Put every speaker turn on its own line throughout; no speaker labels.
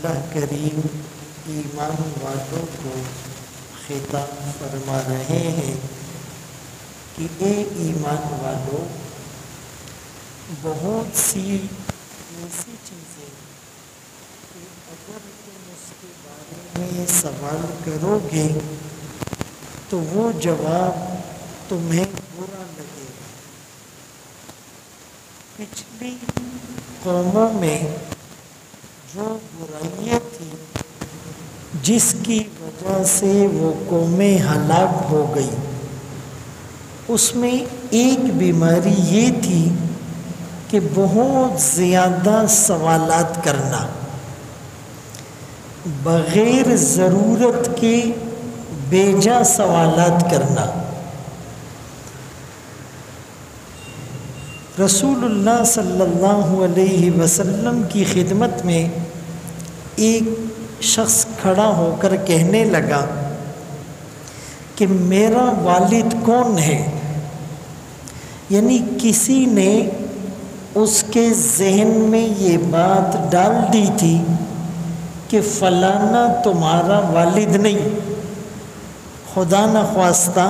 اللہ کریم ایمان والوں کو خطاب فرما رہے ہیں کہ اے ایمان والوں، بہت سی ایسی چیزیں کہ اگر تم اس کے بارے میں سوال کرو گے تو وہ جواب تمہیں برا لگے گا۔ پچھلی قوموں میں جو برائیاں تھیں جس کی وجہ سے وہ قومیں ہلاک ہو گئی، اس میں ایک بیماری یہ تھی کہ بہت زیادہ سوالات کرنا، بغیر ضرورت کے بیجا سوالات کرنا۔ رسول اللہ صلی اللہ علیہ وسلم کی خدمت میں ایک شخص کھڑا ہو کر کہنے لگا کہ میرا والد کون ہے؟ یعنی کسی نے اس کے ذہن میں یہ بات ڈال دی تھی کہ فلانا تمہارا والد نہیں، خدا نخواستہ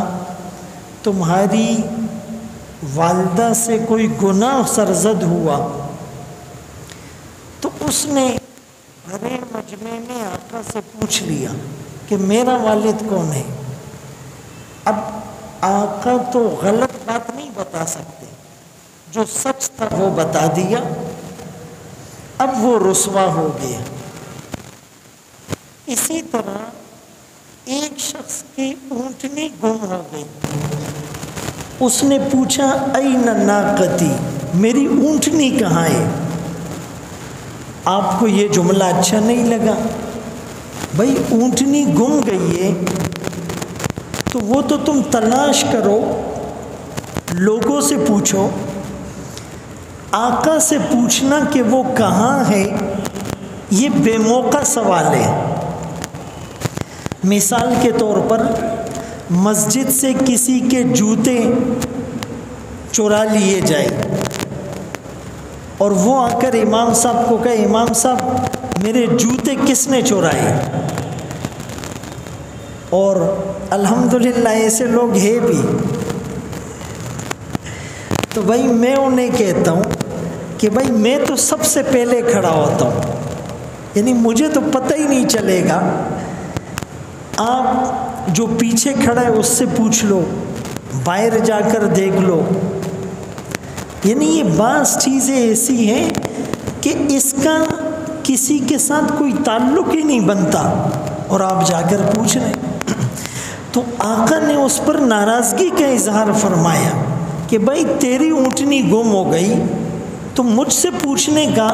تمہاری والدہ سے کوئی گناہ سرزد ہوا، تو اس نے بھرے مجمع میں آقا سے پوچھ لیا کہ میرا والد کون ہے۔ اب آقا تو غلط بات نہیں بتا سکتے، جو سچ تھا وہ بتا دیا، اب وہ رسوا ہو گیا۔ اسی طرح ایک شخص کی اونٹنی گم ہو گئی، اس نے پوچھا این ناقتی، میری اونٹنی کہاں ہے؟ آپ کو یہ جملہ اچھا نہیں لگا؟ بھائی اونٹنی گم گئی ہے تو وہ تو تم تلاش کرو، لوگوں سے پوچھو۔ آقا سے پوچھنا کہ وہ کہاں ہے یہ بے موقع سوال ہے۔ مثال کے طور پر مسجد سے کسی کے جوتے چرا لیے جائیں اور وہ آ کر امام صاحب کو کہے امام صاحب میرے جوتے کس نے چرائے؟ اور الحمدللہ ایسے لوگ ہیں بھی، تو بھائی میں انہیں کہتا ہوں کہ بھائی میں تو سب سے پہلے کھڑا ہوتا ہوں، یعنی مجھے تو پتہ ہی نہیں چلے گا، آپ جو پیچھے کھڑا ہے اس سے پوچھ لو، باہر جا کر دیکھ لو۔ یعنی یہ بعض چیزیں ایسی ہیں کہ اس کا کسی کے ساتھ کوئی تعلق ہی نہیں بنتا اور آپ جا کر پوچھ رہے ہیں۔ تو آقا نے اس پر ناراضگی کا اظہار فرمایا کہ بھائی تیری اونٹنی گم ہو گئی تو مجھ سے پوچھنے کا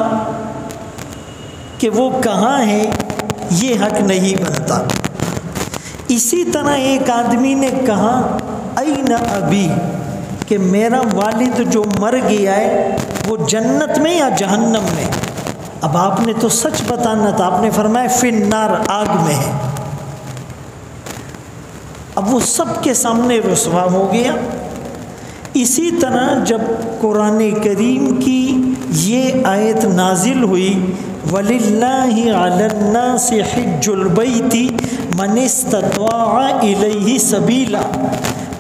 کہ وہ کہاں ہے یہ حق نہیں بنتا۔ اسی طرح ایک آدمی نے کہا این ابی، کہ میرا والد جو مر گیا ہے وہ جنت میں یا جہنم میں؟ اب آپ نے تو سچ بتانا تھا، آپ نے فرمایا فی النار، آگ میں ہے۔ اب وہ سب کے سامنے رسوا ہو گیا۔ اسی طرح جب قرآن کریم کی یہ آیت نازل ہوئی وَلِلَّهِ عَلَى النَّاسِ حِجُّ الْبَيْتِ مَنِ اسْتَطَاعَ إِلَيْهِ سَبِيلًا،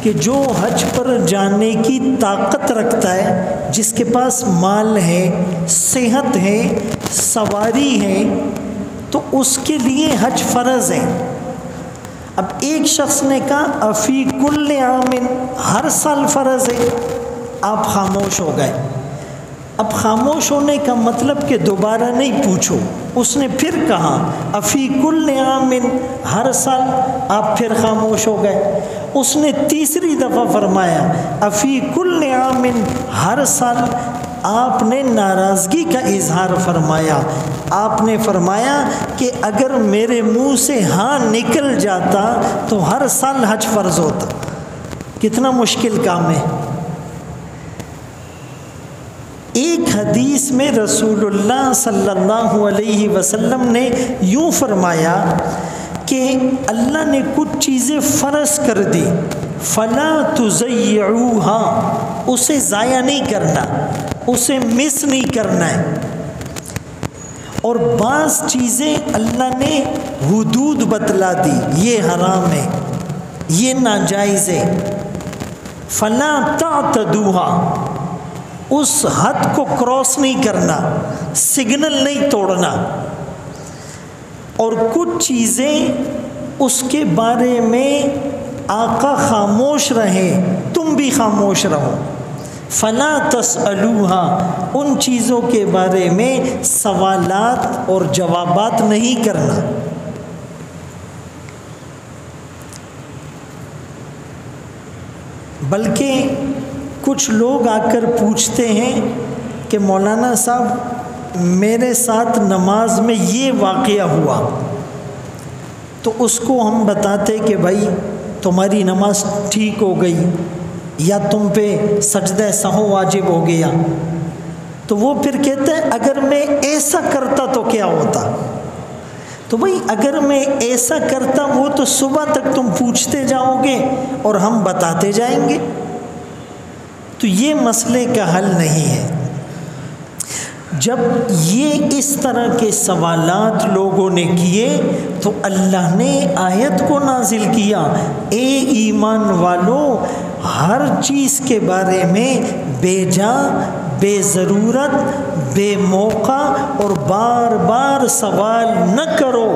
کہ جو حج پر جانے کی طاقت رکھتا ہے، جس کے پاس مال ہے، صحت ہے، سواری ہے، تو اس کے لیے حج فرض ہے۔ اب ایک شخص نے کہا افی کل عام، ہر سال فرض ہے۔ آپ خاموش ہو گئے۔ اب خاموش ہونے کا مطلب کہ دوبارہ نہیں پوچھو۔ اس نے پھر کہا افی کل عام، ہر سال، آپ پھر خاموش ہو گئے۔ اس نے تیسری دفعہ فرمایا افی کل عام، ہر سال۔ آپ نے ناراضگی کا اظہار فرمایا۔ آپ نے فرمایا کہ اگر میرے منہ سے ہاں نکل جاتا تو ہر سال حج فرض ہوتا۔ کتنا مشکل کام ہے۔ ایک حدیث میں رسول اللہ صلی اللہ علیہ وسلم نے یوں فرمایا کہ اللہ نے کچھ چیزیں فرض کر دی، فلا تضيعوها، اسے ضائع نہیں کرنا، اسے مس نہیں کرنا ہے۔ اور بعض چیزیں اللہ نے حدود بتلا دی، یہ حرام ہے، یہ ناجائز ہے، فلا تعتدوها، اس حد کو کراس نہیں کرنا، سگنل نہیں توڑنا۔ اور کچھ چیزیں اس کے بارے میں آقا خاموش رہے، تم بھی خاموش رہو، فلا تسألوها، ان چیزوں کے بارے میں سوالات اور جوابات نہیں کرنا۔ بلکہ کچھ لوگ آ کر پوچھتے ہیں کہ مولانا صاحب میرے ساتھ نماز میں یہ واقعہ ہوا، تو اس کو ہم بتاتے کہ بھائی تمہاری نماز ٹھیک ہو گئی یا تم پہ سجدہ سہو واجب ہو گیا، تو وہ پھر کہتے ہیں اگر میں ایسا کرتا تو کیا ہوتا؟ تو بھائی اگر میں ایسا کرتا وہ تو صبح تک تم پوچھتے جاؤ گے اور ہم بتاتے جائیں گے، تو یہ مسئلے کا حل نہیں ہے۔ جب یہ اس طرح کے سوالات لوگوں نے کیے تو اللہ نے آیت کو نازل کیا، اے ایمان والو، ہر چیز کے بارے میں بے جا، بے ضرورت، بے موقع اور بار بار سوال نہ کرو۔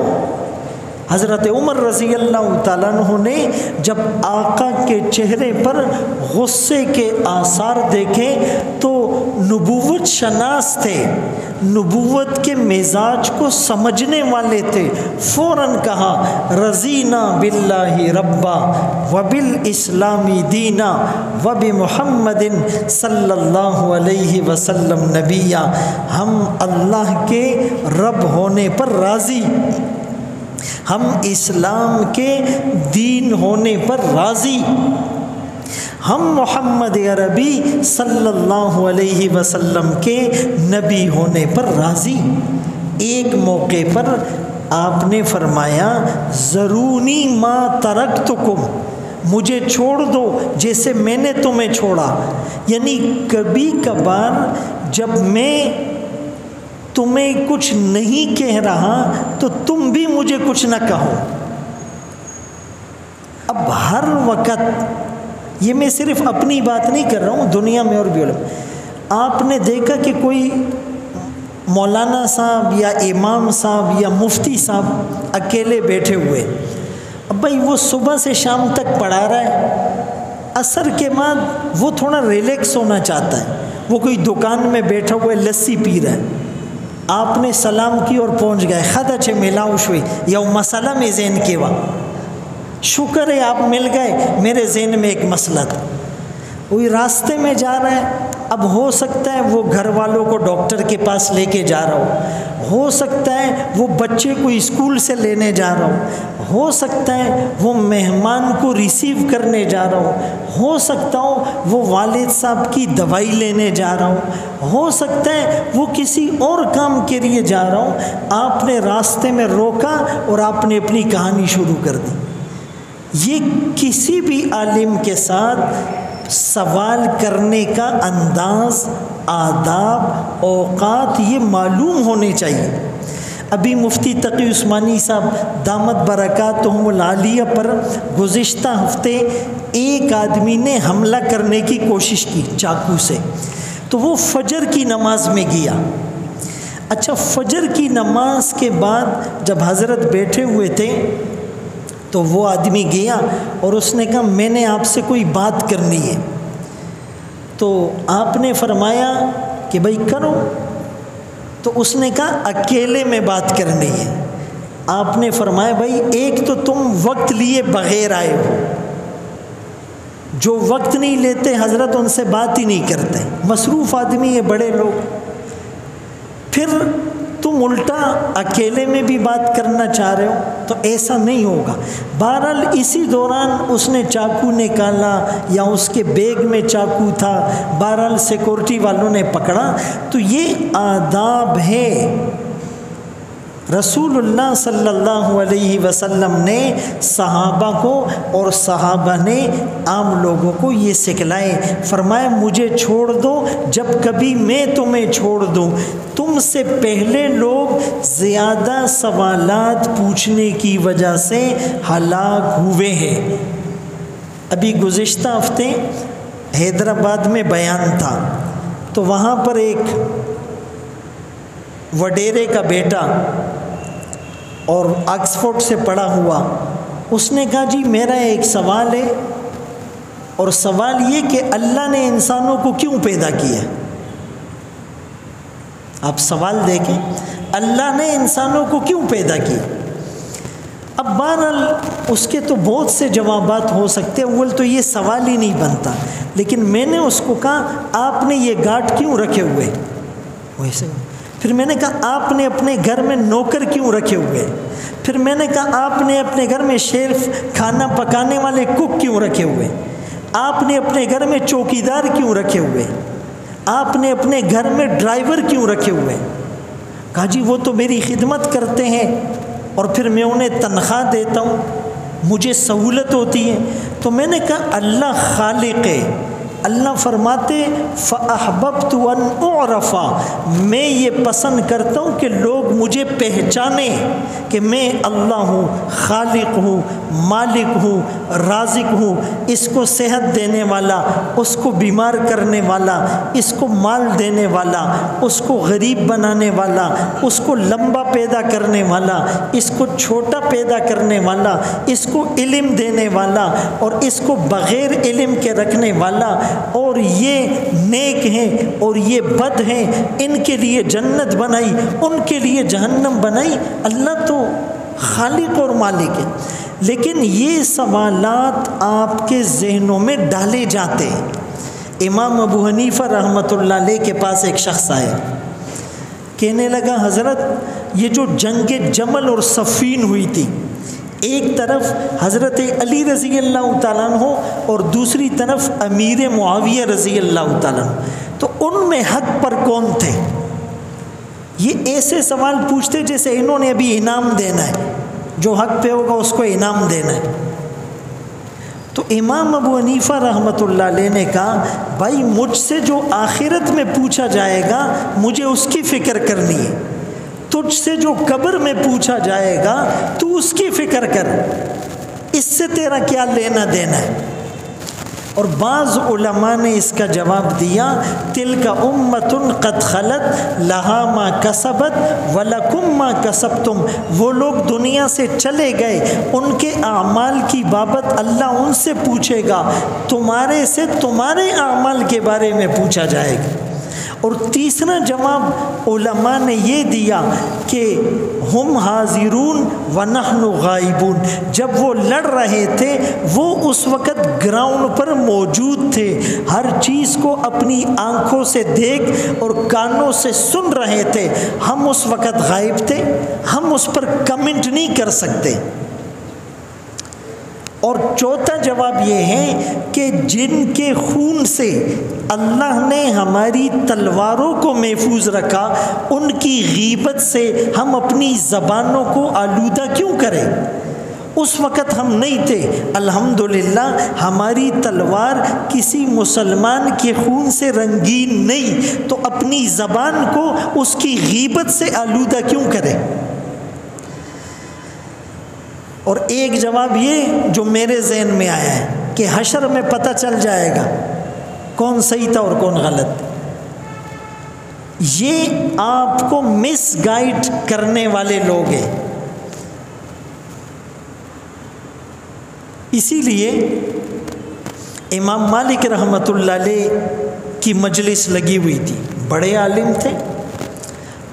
حضرت عمر رضی اللہ تعالیٰ عنہ نے جب آقا کے چہرے پر غصے کے آثار دیکھے تو نبوت شناس تھے، نبوت کے مزاج کو سمجھنے والے تھے، فوراً کہا رضینا باللہ ربا وبالاسلام دینا وبمحمد صلی اللہ علیہ وسلم نبیا، ہم اللہ کے رب ہونے پر راضی، ہم اسلام کے دین ہونے پر راضی، ہم محمد عربی صلی اللہ علیہ وسلم کے نبی ہونے پر راضی۔ ایک موقع پر آپ نے فرمایا ذرونی ما ترکتکم، مجھے چھوڑ دو جیسے میں نے تمہیں چھوڑا، یعنی کبھی کبھار جب میں تمہیں کچھ نہیں کہہ رہا تو تم بھی مجھے کچھ نہ کہو۔ اب ہر وقت، یہ میں صرف اپنی بات نہیں کر رہا ہوں، دنیا میں اور بھی علماء، آپ نے دیکھا کہ کوئی مولانا صاحب یا امام صاحب یا مفتی صاحب اکیلے بیٹھے ہوئے، اب بھائی وہ صبح سے شام تک پڑھا رہا ہے، عصر کے بعد وہ تھوڑا ریلیکس ہونا چاہتا ہے، وہ کوئی دکان میں بیٹھا ہوا ہے لسی پی رہا ہے، آپ نے سلام کی اور پہنچ گئے، خدا چھے ملاؤش ہوئی یا مسئلہ میں ذہن کے وقت، شکر ہے آپ مل گئے، میرے ذہن میں ایک مسئلہ تھا، وہی راستے میں جا رہا ہے، اب ہو سکتا ہے وہ گھر والوں کو ڈاکٹر کے پاس لے کے جا رہا ہو سکتا ہے وہ بچے کو اسکول سے لینے جا رہا ہو سکتا ہے وہ مہمان کو ریسیو کرنے جا رہا ہو سکتا ہو وہ والد صاحب کی دوائی لینے جا رہا ہو سکتا ہے وہ کسی اور کام کے لیے جا رہا ہوں، آپ نے راستے میں روکا اور آپ نے اپنی کہانی شروع کر دی۔ یہ کسی بھی عالم کے ساتھ سوال کرنے کا انداز، آداب، اوقات یہ معلوم ہونے چاہیے۔ ابھی مفتی تقی عثمانی صاحب دامت برکاتہم العالیہ پر گزشتہ ہفتے ایک آدمی نے حملہ کرنے کی کوشش کی چاقو سے، تو وہ فجر کی نماز میں گیا۔ اچھا، فجر کی نماز کے بعد جب حضرت بیٹھے ہوئے تھے تو وہ آدمی گیا اور اس نے کہا میں نے آپ سے کوئی بات کرنی ہے، تو آپ نے فرمایا کہ بھائی کرو، تو اس نے کہا اکیلے میں بات کرنی ہے۔ آپ نے فرمایا بھائی ایک تو تم وقت لیے بغیر آئے ہو، جو وقت نہیں لیتے حضرت ان سے بات ہی نہیں کرتے، مصروف آدمی ہے بڑے لوگ، پھر تم الٹا اکیلے میں بھی بات کرنا چاہ رہے ہو تو ایسا نہیں ہوگا۔ بہرحال اسی دوران اس نے چاقو نکالا یا اس کے بیگ میں چاقو تھا، بہرحال سیکورٹی والوں نے پکڑا۔ تو یہ آداب ہے، رسول اللہ صلی اللہ علیہ وسلم نے صحابہ کو اور صحابہ نے عام لوگوں کو یہ سکھلائے، فرمایا مجھے چھوڑ دو جب کبھی میں تمہیں چھوڑ دوں۔ تم سے پہلے لوگ زیادہ سوالات پوچھنے کی وجہ سے ہلاک ہوئے ہیں۔ ابھی گزشتہ ہفتے حیدرآباد میں بیان تھا، تو وہاں پر ایک وڈیرے کا بیٹا اور آکسفورڈ سے پڑھا ہوا، اس نے کہا جی میرا ایک سوال ہے، اور سوال یہ کہ اللہ نے انسانوں کو کیوں پیدا کیا؟ آپ سوال دیکھیں، اللہ نے انسانوں کو کیوں پیدا کیا؟ اب بہرحال اس کے تو بہت سے جوابات ہو سکتے ہیں، اول تو یہ سوال ہی نہیں بنتا، لیکن میں نے اس کو کہا آپ نے یہ گارڈ کیوں رکھے ہوئے؟ ویسے پھر میں نے کہا آپ نے اپنے گھر میں نوکر کیوں رکھے ہوئے؟ پھر میں نے کہا آپ نے اپنے گھر میں شیف کھانا پکانے والے کک کیوں رکھے ہوئے؟ آپ نے اپنے گھر میں چوکیدار کیوں رکھے ہوئے؟ آپ نے اپنے گھر میں ڈرائیور کیوں رکھے ہوئے؟ کہا جی وہ تو میری خدمت کرتے ہیں اور پھر میں انہیں تنخواہ دیتا ہوں، مجھے سہولت ہوتی ہے۔ تو میں نے کہا اللہ خالق ہے، اللہ فرماتے فَأَحْبَبْتُ أَنْ أُعْرَفَ، میں یہ پسند کرتا ہوں کہ لوگ مجھے پہچانیں کہ میں اللہ ہوں، خالق ہوں، مالک ہوں، رازق ہوں، اس کو صحت دینے والا، اس کو بیمار کرنے والا، اس کو مال دینے والا، اس کو غریب بنانے والا، اس کو لمبا پیدا کرنے والا، اس کو چھوٹا پیدا کرنے والا، اس کو علم دینے والا اور اس کو بغیر علم کے رکھنے والا، اور یہ نیک ہیں اور یہ بد ہیں، ان کے لیے جنت بنائی، ان کے لیے جہنم بنائی۔ اللہ تو خالق اور مالک ہے، لیکن یہ سوالات آپ کے ذہنوں میں ڈالے جاتے ہیں۔ امام ابو حنیفہ رحمۃ اللہ علیہ کے پاس ایک شخص آیا، کہنے لگا حضرت یہ جو جنگ جمل اور صفین ہوئی تھی، ایک طرف حضرت علی رضی اللہ تعالیٰ عنہ اور دوسری طرف امیر معاویہ رضی اللہ تعالیٰ عنہ، تو ان میں حق پر کون تھے؟ یہ ایسے سوال پوچھتے جیسے انہوں نے ابھی انعام دینا ہے، جو حق پہ ہوگا اس کو انعام دینا ہے۔ تو امام ابو حنیفہ رحمۃ اللہ علیہ نے کہا بھائی مجھ سے جو آخرت میں پوچھا جائے گا مجھے اس کی فکر کرنی ہے، تجھ سے جو قبر میں پوچھا جائے گا تو اس کی فکر کر، اس سے تیرا کیا لینا دینا ہے۔ اور بعض علماء نے اس کا جواب دیا تلک امۃ قد خلت لہا ما کسبت ولکم ما کسبتم، وہ لوگ دنیا سے چلے گئے، ان کے اعمال کی بابت اللہ ان سے پوچھے گا، تمہارے سے تمہارے اعمال کے بارے میں پوچھا جائے گا۔ اور تیسرا جواب علماء نے یہ دیا کہ ہم حاضرون ونحن غائبون، جب وہ لڑ رہے تھے وہ اس وقت گراؤنڈ پر موجود تھے، ہر چیز کو اپنی آنکھوں سے دیکھ اور کانوں سے سن رہے تھے، ہم اس وقت غائب تھے، ہم اس پر کمنٹ نہیں کر سکتے۔ اور چوتھا جواب یہ ہے کہ جن کے خون سے اللہ نے ہماری تلواروں کو محفوظ رکھا، ان کی غیبت سے ہم اپنی زبانوں کو آلودہ کیوں کریں؟ اس وقت ہم نہیں تھے، الحمدللہ ہماری تلوار کسی مسلمان کے خون سے رنگین نہیں، تو اپنی زبان کو اس کی غیبت سے آلودہ کیوں کریں؟ اور ایک جواب یہ جو میرے ذہن میں آیا ہے کہ حشر میں پتہ چل جائے گا کون صحیح تھا اور کون غلط۔ یہ آپ کو مس گائیڈ کرنے والے لوگ ہیں، اسی لیے امام مالک رحمۃ اللہ علیہ کی مجلس لگی ہوئی تھی، بڑے عالم تھے،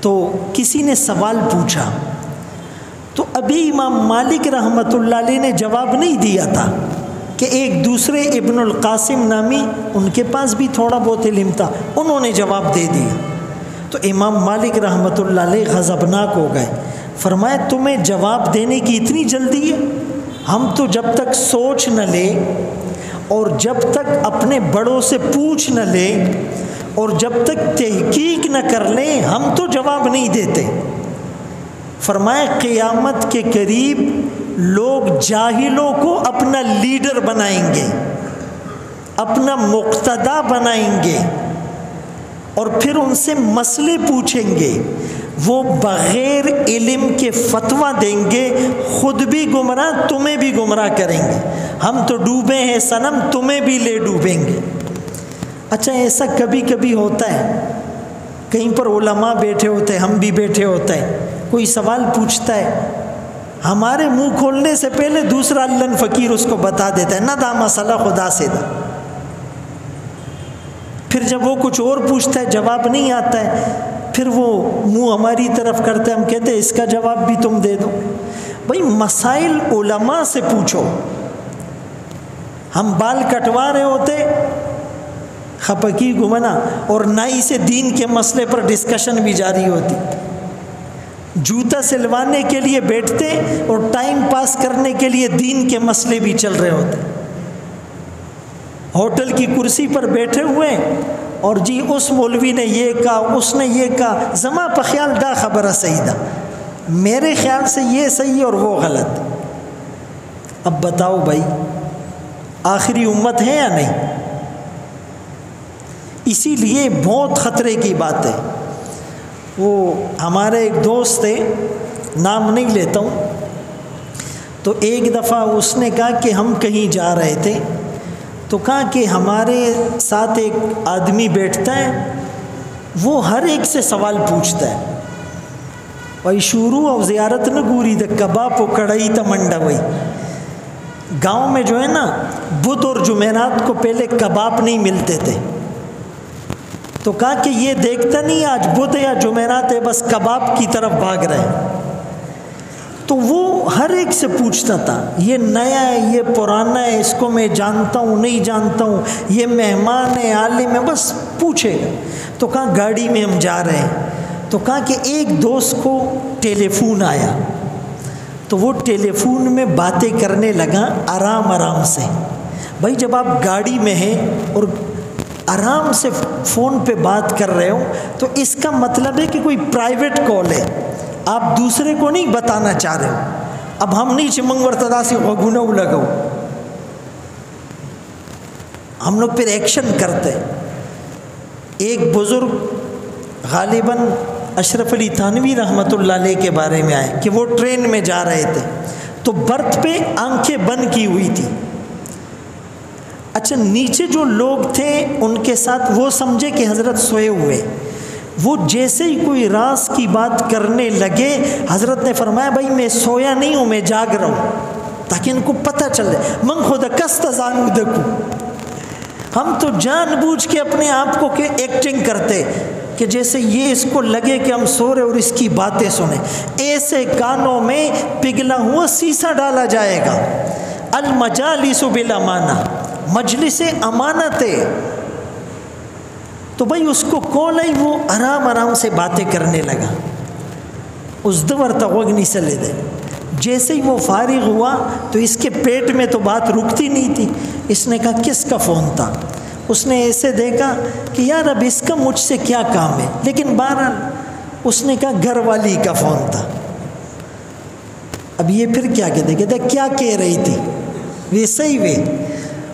تو کسی نے سوال پوچھا، تو ابھی امام مالک رحمۃ اللہ علیہ نے جواب نہیں دیا تھا کہ ایک دوسرے ابن القاسم نامی، ان کے پاس بھی تھوڑا بہت علم تھا، انہوں نے جواب دے دیا۔ تو امام مالک رحمۃ اللہ علیہ غضبناک ہو گئے، فرمایا تمہیں جواب دینے کی اتنی جلدی ہے؟ ہم تو جب تک سوچ نہ لیں اور جب تک اپنے بڑوں سے پوچھ نہ لیں اور جب تک تحقیق نہ کر لیں ہم تو جواب نہیں دیتے۔ فرمایا قیامت کے قریب لوگ جاہلوں کو اپنا لیڈر بنائیں گے، اپنا مقتدا بنائیں گے، اور پھر ان سے مسئلے پوچھیں گے، وہ بغیر علم کے فتویٰ دیں گے، خود بھی گمراہ تمہیں بھی گمراہ کریں گے، ہم تو ڈوبے ہیں صنم تمہیں بھی لے ڈوبیں گے۔ اچھا ایسا کبھی کبھی ہوتا ہے، کہیں پر علماء بیٹھے ہوتے ہیں، ہم بھی بیٹھے ہوتے ہیں، کوئی سوال پوچھتا ہے، ہمارے منہ کھولنے سے پہلے دوسرا اللہ فقیر اس کو بتا دیتا ہے، نہ دا مسئلہ خدا سے دا۔ پھر جب وہ کچھ اور پوچھتا ہے جواب نہیں آتا ہے، پھر وہ منہ ہماری طرف کرتے ہیں، ہم کہتے ہیں اس کا جواب بھی تم دے دو۔ بھائی مسائل علماء سے پوچھو، ہم بال کٹوا رہے ہوتے خپکی گمنا، اور نائی سے دین کے مسئلے پر ڈسکشن بھی جاری ہوتی، جوتا سلوانے کے لیے بیٹھتے اور ٹائم پاس کرنے کے لیے دین کے مسئلے بھی چل رہے ہوتے، ہوٹل کی کرسی پر بیٹھے ہوئے اور جی اس مولوی نے یہ کہا، اس نے یہ کہا، زما پہ خیال دا خبر صحیح دا، میرے خیال سے یہ صحیح اور وہ غلط۔ اب بتاؤ بھائی آخری امت ہے یا نہیں؟ اسی لیے بہت خطرے کی بات ہے۔ وہ ہمارے ایک دوست تھے، نام نہیں لیتا ہوں، تو ایک دفعہ اس نے کہا کہ ہم کہیں جا رہے تھے، تو کہا کہ ہمارے ساتھ ایک آدمی بیٹھتا ہے، وہ ہر ایک سے سوال پوچھتا ہے، وہی شروع اور زیارت نہ گوری دا کباب و کڑھائی تا منڈا۔ وہی گاؤں میں جو ہے نا بدھ اور جمعرات کو پہلے کباب نہیں ملتے تھے، تو کہا کہ یہ دیکھتا نہیں آج بدھ یا جمعرات ہے، بس کباب کی طرف بھاگ رہے ہیں۔ تو وہ ہر ایک سے پوچھتا تھا، یہ نیا ہے، یہ پرانا ہے، اس کو میں جانتا ہوں نہیں جانتا ہوں، یہ مہمان ہے عالم ہے، بس پوچھے گا۔ تو کہا گاڑی میں ہم جا رہے ہیں، تو کہا کہ ایک دوست کو ٹیلی فون آیا، تو وہ ٹیلی فون میں باتیں کرنے لگا آرام آرام سے۔ بھائی جب آپ گاڑی میں ہیں اور آرام سے فون پہ بات کر رہے ہو تو اس کا مطلب ہے کہ کوئی پرائیویٹ کال ہے، آپ دوسرے کو نہیں بتانا چاہ رہے ہو۔ اب ہم نہیں چمنگ ورتدا سے غگونو لگاؤ، ہم لوگ پھر ایکشن کرتے۔ ایک بزرگ غالباً اشرف علی تھانوی رحمۃ اللہ علیہ کے بارے میں آئے کہ وہ ٹرین میں جا رہے تھے، تو برتھ پہ آنکھیں بند کی ہوئی تھی۔ اچھا نیچے جو لوگ تھے ان کے ساتھ وہ سمجھے کہ حضرت سوئے ہوئے، وہ جیسے ہی کوئی راز کی بات کرنے لگے حضرت نے فرمایا بھائی میں سویا نہیں ہوں، میں جاگ رہا ہوں، تاکہ ان کو پتہ چلے من خود کست زانو دکو۔ ہم تو جان بوجھ کے اپنے آپ کو کہ ایکٹنگ کرتے کہ جیسے یہ اس کو لگے کہ ہم سو رہے اور اس کی باتیں سنیں، ایسے کانوں میں پگھلا ہوا سیسا ڈالا جائے گا۔ المجالس بالامانہ، مجلس امانت ہے۔ تو بھائی اس کو کون ہے، وہ آرام آرام سے باتیں کرنے لگا، اس دور تغوگ نہیں سلے دے۔ جیسے ہی وہ فارغ ہوا تو اس کے پیٹ میں تو بات رکتی نہیں تھی، اس نے کہا کس کا فون تھا؟ اس نے ایسے دیکھا کہ یار اب اس کا مجھ سے کیا کام ہے، لیکن بہرحال اس نے کہا گھر والی کا فون تھا۔ اب یہ پھر کیا کہتے کیا کہہ رہی تھی؟ ویسے ہی وے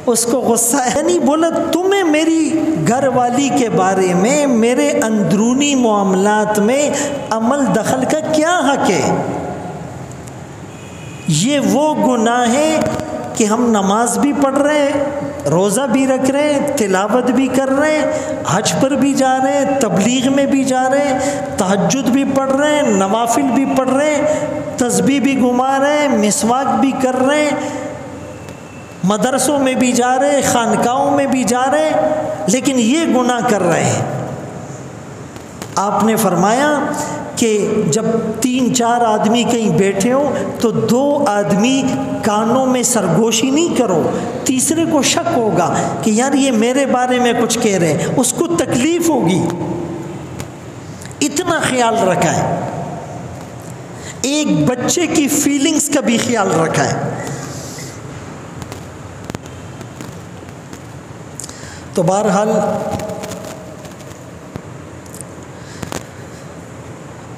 اس کو غصہ ہے نہیں، بولا تمہیں میری گھر والی کے بارے میں میرے اندرونی معاملات میں عمل دخل کا کیا حق ہے؟ یہ وہ گناہ ہے کہ ہم نماز بھی پڑھ رہے ہیں، روزہ بھی رکھ رہے ہیں، تلاوت بھی کر رہے ہیں، حج پر بھی جا رہے ہیں، تبلیغ میں بھی جا رہے ہیں، تہجد بھی پڑھ رہے ہیں، نوافل بھی پڑھ رہے ہیں، تسبیح بھی گھما رہے ہیں، مسواک بھی کر رہے ہیں، مدرسوں میں بھی جا رہے ہیں، خانقاہوں میں بھی جا رہے ہیں، لیکن یہ گناہ کر رہے ہیں۔ آپ نے فرمایا کہ جب 3-4 آدمی کہیں بیٹھے ہو تو 2 آدمی کانوں میں سرگوشی نہیں کرو، تیسرے کو شک ہوگا کہ یار یہ میرے بارے میں کچھ کہہ رہے ہیں، اس کو تکلیف ہوگی، اتنا خیال رکھا ہے۔ ایک بچے کی فیلنگز کا بھی خیال رکھا ہے۔ تو بہرحال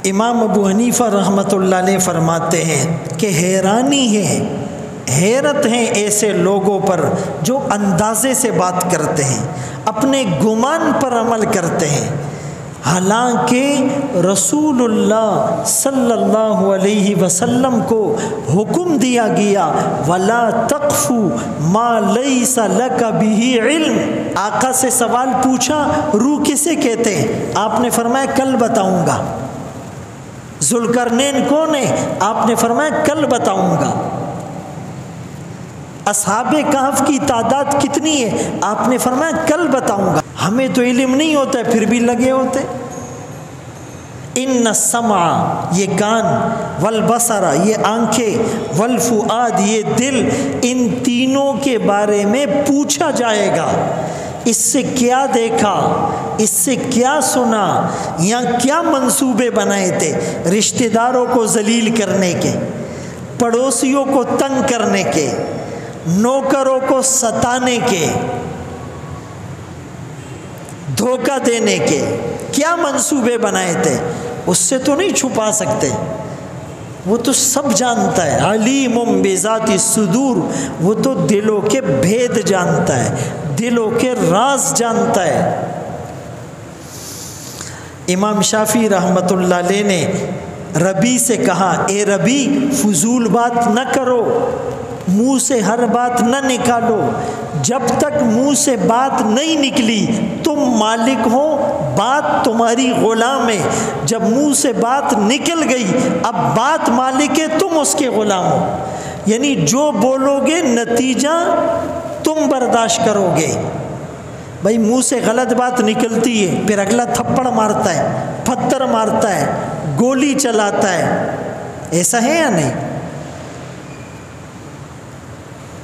امام ابو حنیفہ رحمۃ اللہ علیہ فرماتے ہیں کہ حیرانی ہے، حیرت ہے ایسے لوگوں پر جو اندازے سے بات کرتے ہیں، اپنے گمان پر عمل کرتے ہیں، حالانکہ رسول اللہ صلی اللہ علیہ وسلم کو حکم دیا گیا وَلَا تَقْفُ مَا لَيْسَ لَكَ بِهِ علم۔ آقا سے سوال پوچھا روح کسے کہتے ہیں؟ آپ نے فرمایا کل بتاؤں گا۔ ذوالقرنین کون ہے؟ آپ نے فرمایا کل بتاؤں گا۔ اصحاب کہف کی تعداد کتنی ہے؟ آپ نے فرمایا کل بتاؤں گا۔ ہمیں تو علم نہیں ہوتا ہے پھر بھی لگے ہوتے۔ ان السمع یہ کان، والبصر یہ آنکھیں، والفؤاد یہ دل، ان تینوں کے بارے میں پوچھا جائے گا۔ اس سے کیا دیکھا، اس سے کیا سنا، یا کیا منصوبے بنائے تھے، رشتہ داروں کو ذلیل کرنے کے، پڑوسیوں کو تنگ کرنے کے، نوکروں کو ستانے کے، دھوکہ دینے کے، کیا منصوبے بنائے تھے، اس سے تو نہیں چھپا سکتے۔ وہ تو سب جانتا ہے، علیم بذات الصدور، وہ تو دلوں کے بھید جانتا ہے، دلوں کے راز جانتا ہے۔ امام شافعی رحمۃ اللہ علیہ نے ربی سے کہا اے ربی فضول بات نہ کرو، منہ سے ہر بات نہ نکالو، جب تک منہ سے بات نہیں نکلی تم مالک ہو، بات تمہاری غلام ہے، جب منہ سے بات نکل گئی اب بات مالک ہے، تم اس کے غلام ہو۔ یعنی جو بولو گے نتیجہ تم برداشت کرو گے۔ بھائی منہ سے غلط بات نکلتی ہے، پھر اگلا تھپڑ مارتا ہے، پتھر مارتا ہے، گولی چلاتا ہے، ایسا ہے یا نہیں؟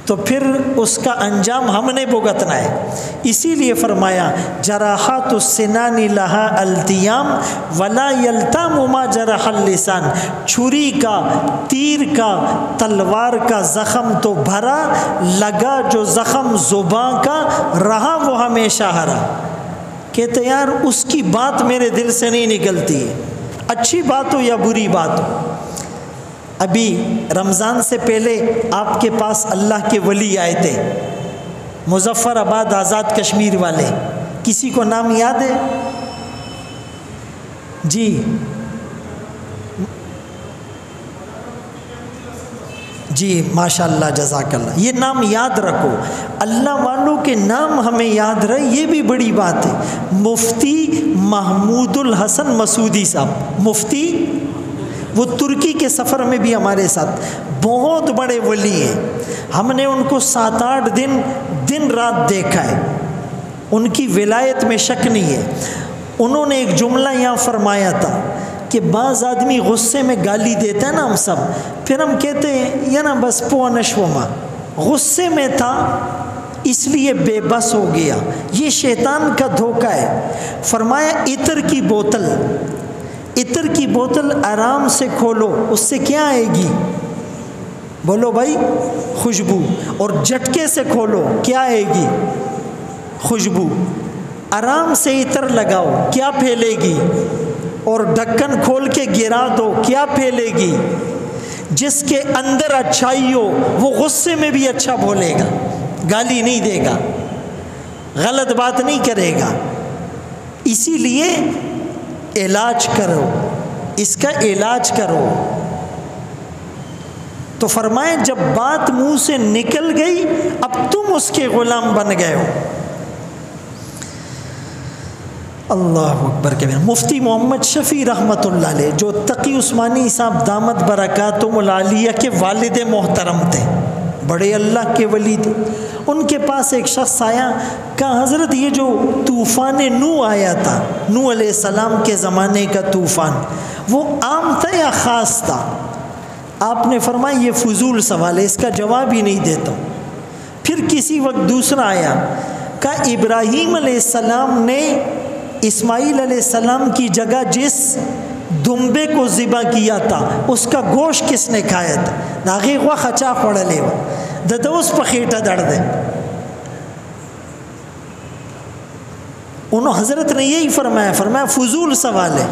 تو پھر اس کا انجام ہم نے بھگتنا ہے۔ اسی لیے فرمایا جراحات السنان لہا التیام ولا یلتام ما جرح اللسان، چھری کا، تیر کا، تلوار کا زخم تو بھرا، لگا جو زخم زباں کا رہا وہ ہمیشہ ہرا۔ کہتے یار اس کی بات میرے دل سے نہیں نکلتی ہے، اچھی بات ہو یا بری بات ہو۔ ابھی رمضان سے پہلے آپ کے پاس اللہ کے ولی آئے تھے، مظفر آباد آزاد کشمیر والے، کسی کو نام یاد ہے؟ جی جی ماشاء اللہ جزاک اللہ، یہ نام یاد رکھو، اللہ والوں کے نام ہمیں یاد رہے، یہ بھی بڑی بات ہے۔ مفتی محمود الحسن مسعودی صاحب، مفتی، وہ ترکی کے سفر میں بھی ہمارے ساتھ، بہت بڑے ولی ہیں، ہم نے ان کو 7-8 دن رات دیکھا ہے، ان کی ولایت میں شک نہیں ہے۔ انہوں نے ایک جملہ یہاں فرمایا تھا کہ بعض آدمی غصے میں گالی دیتا ہے نا ہم سب، پھر ہم کہتے ہیں یا نا بس پو نشوما، غصے میں تھا اس لیے بے بس ہو گیا، یہ شیطان کا دھوکہ ہے۔ فرمایا عطر کی بوتل آرام سے کھولو، اس سے کیا آئے گی؟ بولو بھائی، خوشبو، اور جھٹکے سے کھولو کیا آئے گی؟ خوشبو۔ آرام سے عطر لگاؤ کیا پھیلے گی؟ اور ڈھکن کھول کے گرا دو کیا پھیلے گی؟ جس کے اندر اچھائی ہو وہ غصے میں بھی اچھا بولے گا، گالی نہیں دے گا، غلط بات نہیں کرے گا۔ اسی لیے علاج کرو، اس کا علاج کرو۔ تو فرمائے جب بات منہ سے نکل گئی اب تم اس کے غلام بن گئے ہو۔ اللہ اکبر کے مفتی محمد شفیع رحمۃ اللہ علیہ، جو تقی عثمانی صاحب دامت برکاتہم العالیہ کے والد محترم تھے، بڑے اللہ کے ولی تھے، ان کے پاس ایک شخص آیا، کہا حضرت یہ جو طوفان نوح آیا تھا، نوح علیہ السلام کے زمانے کا طوفان، وہ عام تھا یا خاص تھا؟ آپ نے فرمایا یہ فضول سوال ہے، اس کا جواب ہی نہیں دیتا ہوں۔ پھر کسی وقت دوسرا آیا، کہا ابراہیم علیہ السلام نے اسماعیل علیہ السلام کی جگہ جس دمبے کو ذبح کیا تھا اس کا گوشت کس نے کھایا تھا؟ ناغی غوا خچا خوڑلے و ددوس پخیٹا دڑ دے۔ انہوں حضرت نے یہی فرمایا فضول سوال ہے،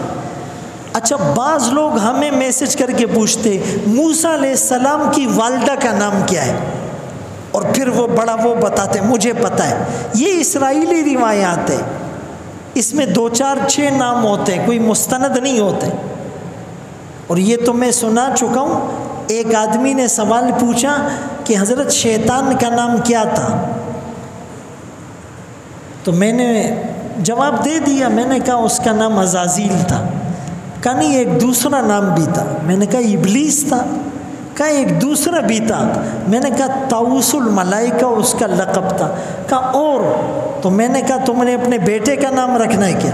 اچھا بعض لوگ ہمیں میسج کر کے پوچھتے موسیٰ علیہ السلام کی والدہ کا نام کیا ہے، اور پھر وہ بڑا وہ بتاتے مجھے پتہ ہے. یہ اسرائیلی روایات ہے، اس میں 2 4 6 نام ہوتے ہیں، کوئی مستند نہیں ہوتے. اور یہ تو میں سنا چکا ہوں. ایک آدمی نے سوال پوچھا کہ حضرت شیطان کا نام کیا تھا، تو میں نے جواب دے دیا. میں نے کہا اس کا نام عزازیل تھا. کہا نہیں ایک دوسرا نام بھی تھا. میں نے کہا ابلیس تھا. کہا ایک دوسرا بھی تھا. میں نے کہا طاؤس الملائکہ اس کا لقب تھا. کہا اور؟ تو میں نے کہا تم نے اپنے بیٹے کا نام رکھنا ہے کیا؟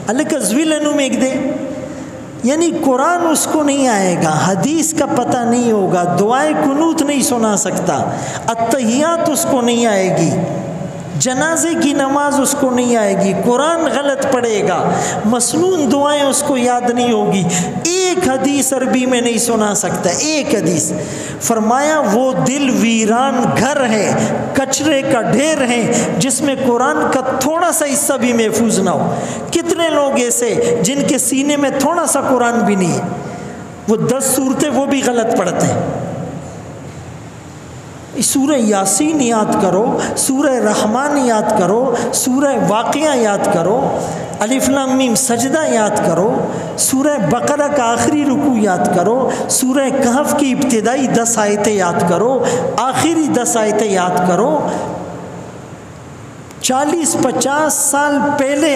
الکزویلنو میں ایک دے. یعنی قرآن اس کو نہیں آئے گا، حدیث کا پتہ نہیں ہوگا، دعائے قنوت نہیں سنا سکتا، اتحیات اس کو نہیں آئے گی، جنازے کی نماز اس کو نہیں آئے گی، قرآن غلط پڑھے گا، مسنون دعائیں اس کو یاد نہیں ہوگی، ایک حدیث عربی میں نہیں سنا سکتا، ایک حدیث. فرمایا وہ دل ویران گھر ہے، کچرے کا ڈھیر ہے، جس میں قرآن کا تھوڑا سا حصہ بھی محفوظ نہ ہو. کتنے لوگ ایسے جن کے سینے میں تھوڑا سا قرآن بھی نہیں ہے، وہ 10 سورتیں وہ بھی غلط پڑھتے ہیں. سورہ یاسین یاد کرو، سورہ رحمان یاد کرو، سورہ واقعہ یاد کرو، الف لام میم سجدہ یاد کرو، سورہ بقرہ کا آخری رکوع یاد کرو، سورہ کہف کی ابتدائی 10 آیتیں یاد کرو، آخری 10 آیتیں یاد کرو. 40-50 سال پہلے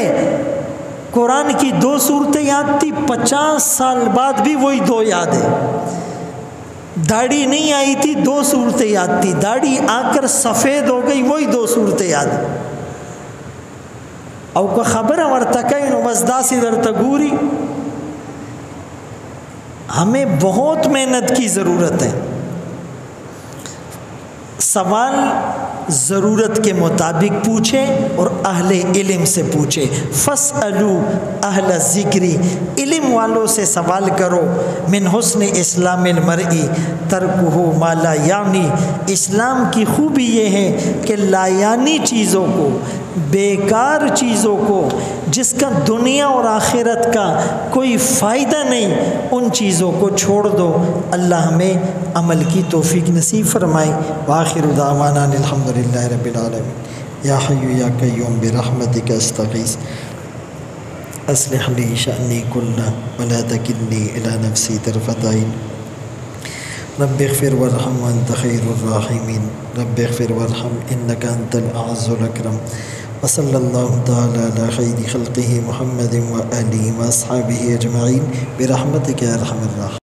قرآن کی 2 سورتیں یاد تھی، 50 سال بعد بھی وہی 2 یاد ہے. داڑھی نہیں آئی تھی 2 سورتیں یاد تھی، داڑھی آ کر سفید ہو گئی وہی 2 سورتیں یاد. او کو خبر ورتکین وزدا سی در تگوری. ہمیں بہت محنت کی ضرورت ہے. سوال ضرورت کے مطابق پوچھیں اور اہل علم سے پوچھیں. فاسألوا اہل الذکر، علم والوں سے سوال کرو. من حسن اسلام المرئی ترکہ ما لا یعنی، اسلام کی خوبی یہ ہے کہ لا یعنی چیزوں کو، بیکار چیزوں کو، جس کا دنیا اور آخرت کا کوئی فائدہ نہیں، ان چیزوں کو چھوڑ دو. اللہ ہمیں عمل کی توفیق نصیب فرمائے. وآخر دعوانا الحمدللہ رب العالمین. یا حی یا قیوم برحمتک استغیث اصلح لی شأنی کلہ ولا تکلنی الی نفسی طرفۃ عین. رب اغفر وارحم وانت خیر الراحمین. رب اغفر وارحم انک انت الاعز الاکرم. وصلی اللہ تعالی علی خیر خلقہ محمد وآلہ واصحابہ اجمعین برحمتک یا ارحم الراحمین.